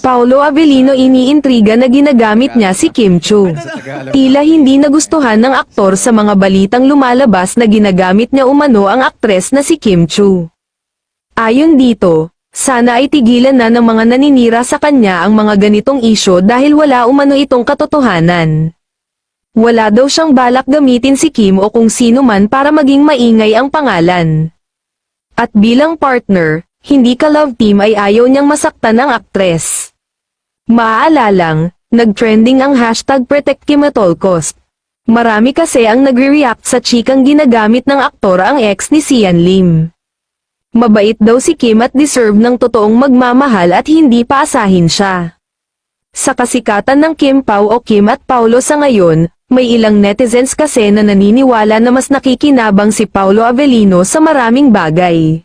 Paolo Avellino iniintriga na ginagamit niya si Kim Chu. Tila hindi nagustuhan ng aktor sa mga balitang lumalabas na ginagamit niya umano ang aktres na si Kim Chu. Ayon dito, sana ay tigilan na ng mga naninira sa kanya ang mga ganitong isyo dahil wala umano itong katotohanan. Wala daw siyang balak gamitin si Kim o kung sino man para maging maingay ang pangalan. At bilang partner, hindi ka-love team ay ayaw niyang masaktan ang aktres. Maaalalang, nag-trending ang hashtag #ProtectKimAtAllCost. Marami kasi ang nagre-react sa chikang ginagamit ng aktor ang ex ni Sian Lim. Mabait daw si Kim at deserve ng totoong magmamahal at hindi paasahin siya. Sa kasikatan ng Kim Pao o Kim at Paolo sa ngayon, may ilang netizens kasi na naniniwala na mas nakikinabang si Paolo Avellino sa maraming bagay.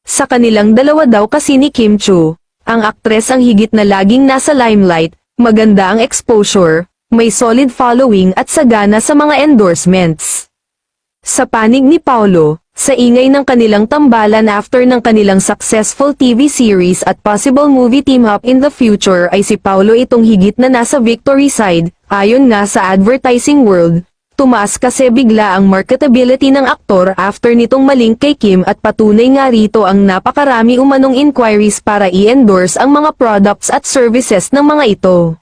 Sa kanilang dalawa daw kasi ni Kim Chu, ang aktres ang higit na laging nasa limelight, maganda ang exposure, may solid following at sagana sa mga endorsements. Sa panig ni Paolo, sa ingay ng kanilang tambalan after ng kanilang successful TV series at possible movie team-up in the future ay si Paolo itong higit na nasa victory side, ayon nga sa advertising world. Tumaas kasi bigla ang marketability ng aktor after nitong malink kay Kim at patunay nga rito ang napakarami umanong inquiries para i-endorse ang mga products at services ng mga ito.